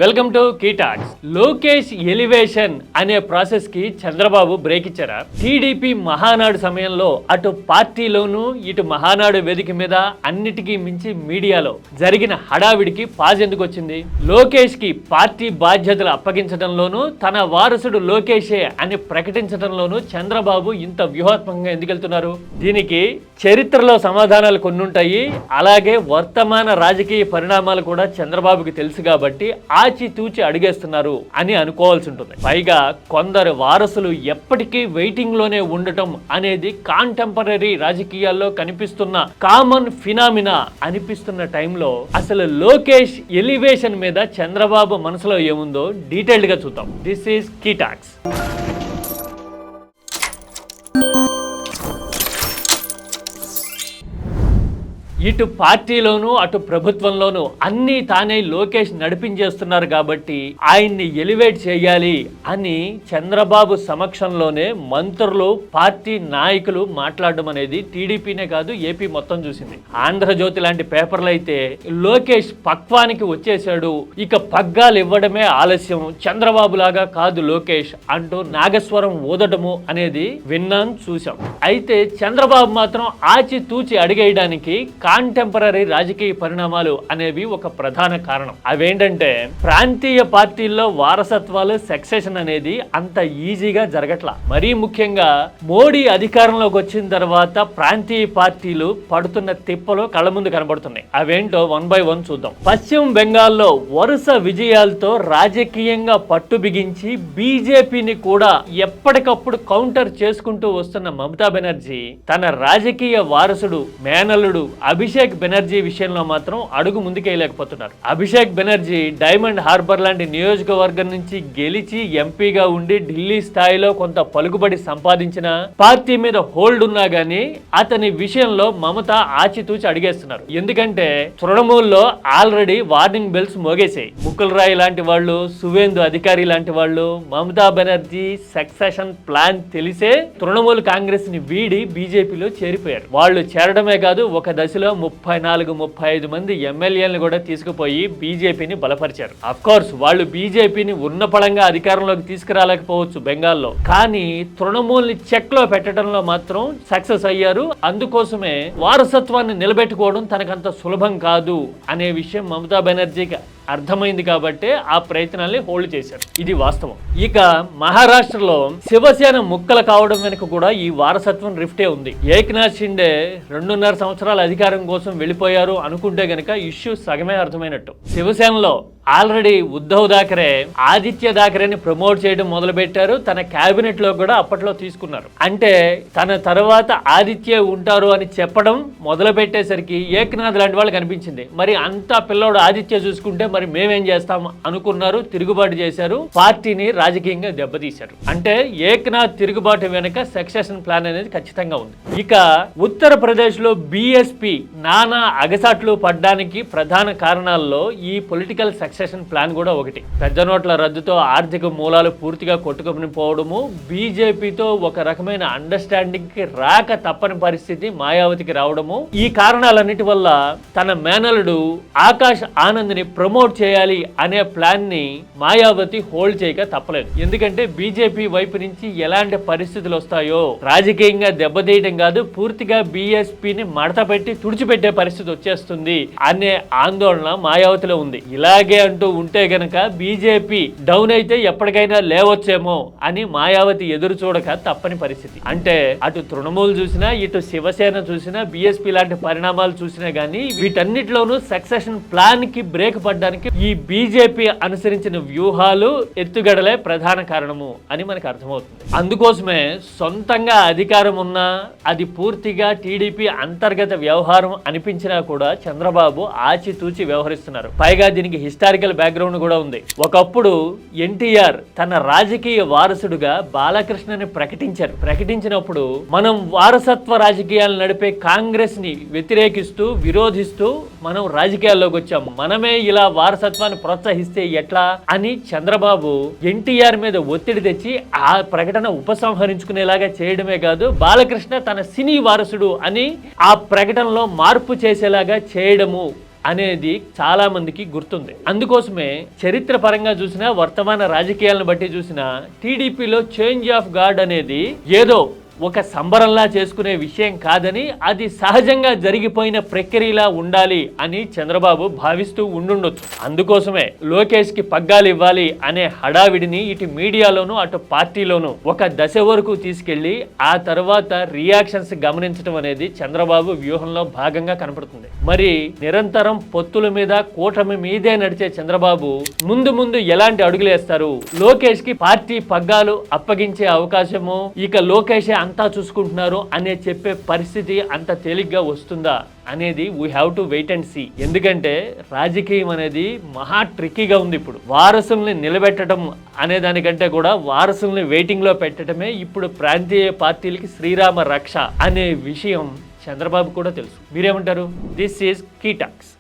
Welcome to Keytalks. Lokesh elevation అనే process కి Chandrababu break ఇచ్చారా? టీడీపీ మహానాడు సమయంలో అటు పార్టీలోనూ ఇటు మహానాడు వేదిక మీద అన్నిటికీ మించి మీడియాలో జరిగిన హడావిడికి పాజ్ ఎందుకు వచ్చింది? లోకేష్ కి పార్టీ బాధ్యతలు అప్పగించడంలోనూ తన వారసుడు లోకేషే అని ప్రకటించడంలోనూ చంద్రబాబు ఇంత వ్యూహాత్మకంగా ఎందుకు వెళ్తున్నారు? దీనికి చరిత్రలో సమాధానాలు కొన్ని ఉంటాయి, అలాగే వర్తమాన రాజకీయ పరిణామాలు కూడా చంద్రబాబుకి తెలుసు కాబట్టి ఆచితూచి అడిగేస్తున్నారు అని అనుకోవాల్సి ఉంటుంది. పైగా కొందరు వారసులు ఎప్పటికీ వెయిటింగ్ లోనే ఉండటం అనేది కాంటెంపరీ రాజకీయాల్లో కనిపిస్తున్న కామన్ ఫినామినా అనిపిస్తున్న టైంలో అసలు లోకేష్ ఎలివేషన్ మీద చంద్రబాబు మనసులో ఏముందో డీటెయిల్డ్ గా చూద్దాం. This is Keytalks. ఇటు పార్టీలోనూ అటు ప్రభుత్వంలోనూ అన్నీ తానే లోకేష్ నడిపించేస్తున్నారు కాబట్టి ఆయన్ని ఎలివేట్ చేయాలి అని చంద్రబాబు సమక్షంలోనే మంత్రులు, పార్టీ నాయకులు మాట్లాడడం అనేది టీడీపీనే కాదు ఏపీ మొత్తం చూసింది. ఆంధ్రజ్యోతి లాంటి పేపర్లు అయితే లోకేష్ పక్వానికి వచ్చేశాడు, ఇక పగ్గాలు ఇవ్వడమే ఆలస్యం, చంద్రబాబు లాగా కాదు లోకేష్ అంటూ నాగస్వరం ఊదటము అనేది విన్నాం, చూసాం. అయితే చంద్రబాబు మాత్రం ఆచితూచి అడిగేయడానికి కాంటెంపరీ రాజకీయ పరిణామాలు అనేవి ఒక ప్రధాన కారణం. అవేంటంటే ప్రాంతీయ పార్టీల్లో వారసత్వాలు, సక్సెషన్ అనేది అంత ఈజీగా జరగట్లా. మరీ ముఖ్యంగా మోడీ అధికారంలోకి వచ్చిన తర్వాత ప్రాంతీయ పార్టీలు పడుతున్న తిప్పలు కళ్ళ ముందు కనబడుతున్నాయి. అవేంటో వన్ బై వన్ చూద్దాం. పశ్చిమ బెంగాల్లో వరుస విజయాలతో రాజకీయంగా పట్టు బిగించి బీజేపీని కూడా ఎప్పటికప్పుడు కౌంటర్ చేసుకుంటూ వస్తున్న మమతా బెనర్జీ తన రాజకీయ వారసుడు మేనల్లుడు అభిషేక్ బెనర్జీ విషయంలో మాత్రం అడుగు ముందుకేయలేకపోతున్నారు. అభిషేక్ బెనర్జీ డైమండ్ హార్బర్ లాంటి నియోజకవర్గం నుంచి గెలిచి ఎంపీగా ఉండి ఢిల్లీ స్థాయిలో కొంత పలుకుబడి సంపాదించిన పార్టీ మీద హోల్డ్ ఉన్నా గానీ అతని విషయంలో మమత ఆచితూచి అడిగేస్తున్నారు. ఎందుకంటే తృణమూల్లో ఆల్రెడీ వార్నింగ్ బెల్స్ మోగేశాయి. ముకుల్ రాయ్ లాంటి వాళ్ళు, సువేందు అధికారి లాంటి వాళ్ళు మమతా బెనర్జీ సక్సెషన్ ప్లాన్ తెలిసే తృణమూల్ కాంగ్రెస్ ని వీడి బీజేపీలో చేరిపోయారు. వాళ్ళు చేరడమే కాదు, ఒక దశలో 34-35 మంది ఎమ్మెల్యేలను కూడా తీసుకుపోయి బీజేపీని బలపరిచారు. అఫ్ కోర్స్ వాళ్ళు బీజేపీని ఉన్నపళంగా అధికారంలోకి తీసుకురాలేకపోవచ్చు బెంగాల్లో, కానీ తృణమూల్ని చెక్ లో పెట్టడంలో మాత్రం సక్సెస్ అయ్యారు. అందుకోసమే వారసత్వాన్ని నిలబెట్టుకోవడం తనకంత సులభం కాదు అనే విషయం మమతా బెనర్జీకి అర్థమైంది కాబట్టి ఆ ప్రయత్నాల్ని హోల్డ్ చేశారు. ఇది వాస్తవం. ఇక మహారాష్ట్రలో శివసేన ముక్కలు కావడం వెనుక కూడా ఈ వారసత్వం రిఫ్టే ఉంది. ఏక్నాథ్ షిండే 2.5 సంవత్సరాల అధికారం కోసం వెళ్ళిపోయారు అనుకుంటే గనక ఇష్యూ సగమే అర్థమైనట్టు. శివసేనలో ఆల్రెడీ ఉద్ధవ్ థాకరే ఆదిత్య థాకరేని ప్రమోట్ చేయడం మొదలు పెట్టారు. తన క్యాబినెట్ లో కూడా అప్పట్లో తీసుకున్నారు. అంటే తన తర్వాత ఆదిత్య ఉంటారు అని చెప్పడం మొదలు పెట్టేసరికి ఏక్నాథ్ లాంటి వాళ్ళు కనిపించింది. మరి అంతా పిల్లోడు ఆదిత్య చూసుకుంటే మరి మేమేం చేస్తాం అనుకున్నారు, తిరుగుబాటు చేశారు, పార్టీని రాజకీయంగా దెబ్బతీశారు. అంటే ఏక్నాథ్ తిరుగుబాటు వెనుక సక్సెషన్ ప్లాన్ అనేది ఖచ్చితంగా ఉంది. ఇక ఉత్తరప్రదేశ్ లో బీఎస్పీ నానా అగసాట్లు పడ్డానికి ప్రధాన కారణాల్లో ఈ పొలిటికల్ సక్సెషన్ ప్లాన్ కూడా ఒకటి. పెద్ద నోట్ల రద్దుతో ఆర్థిక మూలాలు పూర్తిగా కొట్టుకుని పోవడము, బీజేపీతో ఒక రకమైన అండర్స్టాండింగ్ కి రాక తప్పని పరిస్థితి మాయావతికి రావడము, ఈ కారణాలన్నిటి వల్ల తన మేనలుడు ఆకాష్ ఆనంద్ ని ప్రమోట్ చేయాలి అనే ప్లాన్ ని మాయావతి హోల్డ్ చేయక తప్పలేదు. ఎందుకంటే బీజేపీ వైపు నుంచి ఎలాంటి పరిస్థితులు వస్తాయో రాజకీయంగా దెబ్బతీయడం కాదు, పూర్తిగా బీఎస్పీని మడత పెట్టి తుడిచిపెట్టే పరిస్థితి వచ్చేస్తుంది అనే ఆందోళన మాయావతిలో ఉంది. ఇలాగే అంటూ ఉంటే గనక బీజేపీ డౌన్ అయితే ఎప్పటికైనా లేవచ్చేమో అని మాయావతి ఎదురు చూడక తప్పని పరిస్థితి. అంటే అటు తృణమూల్ చూసినా, ఇటు శివసేన చూసినా, బీఎస్పీ లాంటి పరిణామాలు చూసినా గానీ వీటన్నిటిలోనూ సక్సెషన్ ప్లాన్ కి బ్రేక్ పడ్డానికి ఈ బీజేపీ అనుసరించిన వ్యూహాలు, ఎత్తుగడలే ప్రధాన కారణము అని మనకు అర్థమవుతుంది. అందుకోసమే సొంతంగా అధికారం ఉన్నా అది పూర్తిగా టీడీపీ అంతర్గత వ్యవహారం అనిపించినా కూడా చంద్రబాబు ఆచితూచి వ్యవహరిస్తున్నారు. పైగా దీనికి హిస్టారికల్ బ్యాక్గ్రౌండ్ కూడా ఉంది. ఒకప్పుడు ఎన్టీఆర్ తన రాజకీయ వారసుడుగా బాలకృష్ణని ప్రకటించినప్పుడు మనం వారసత్వ రాజకీయాలు నడిపే కాంగ్రెస్ ని వ్యతిరేకిస్తూ, విరోధిస్తూ మనం రాజకీయాల్లోకి వచ్చాం, మనమే ఇలా వారసత్వాన్ని ప్రోత్సహిస్తే ఎట్లా అని చంద్రబాబు ఎన్టీఆర్ మీద ఒత్తిడి తెచ్చి ఆ ప్రకటన ఉపసంహరించుకునేలాగా చేయడమే కాదు, బాలకృష్ణ తన సినీ వారసుడు అని ఆ ప్రకటనలో మార్పు చేసేలాగా చేయడము అనేది చాలా మందికి గుర్తుంది. అందుకోసమే చరిత్ర పరంగా చూసినా, వర్తమాన రాజకీయాలను బట్టి చూసినా టీడీపీలో చేంజ్ ఆఫ్ గార్డ్ అనేది ఏదో ఒక సంబరంలా చేసుకునే విషయం కాదని, అది సహజంగా జరిగిపోయిన ప్రక్రియలా ఉండాలి అని చంద్రబాబు భావిస్తూ ఉండుండొచ్చు. అందుకోసమే లోకేష్ కి పగ్గాలు ఇవ్వాలి అనే హడావిడిని ఇటు మీడియాలోనూ అటు పార్టీలోనూ ఒక దశ వరకు తీసుకెళ్లి ఆ తర్వాత రియాక్షన్స్ గమనించడం అనేది చంద్రబాబు వ్యూహంలో భాగంగా కనపడుతుంది. మరి నిరంతరం పొత్తుల మీద, కూటమి మీదే నడిచే చంద్రబాబు ముందు ముందు ఎలాంటి అడుగులు వేస్తారు? లోకేష్ కి పార్టీ పగ్గాలు అప్పగించే అవకాశము, ఇక లోకేష్ అంతా చూసుకుంటున్నారు అనే చెప్పే పరిస్థితి అంత తేలిగ్గా వస్తుందా అనేది we have to wait and see. ఎందుకంటే రాజకీయం అనేది మహా ట్రిక్కీగా ఉంది. ఇప్పుడు వారసుల్ని నిలబెట్టడం అనే దానికంటే కూడా వారసుల్ని వెయిటింగ్లో పెట్టడమే ఇప్పుడు ప్రాంతీయ పార్టీలకి శ్రీరామ రక్ష అనే విషయం చంద్రబాబు కూడా తెలుసు. మీరేమంటారు? This is key talks.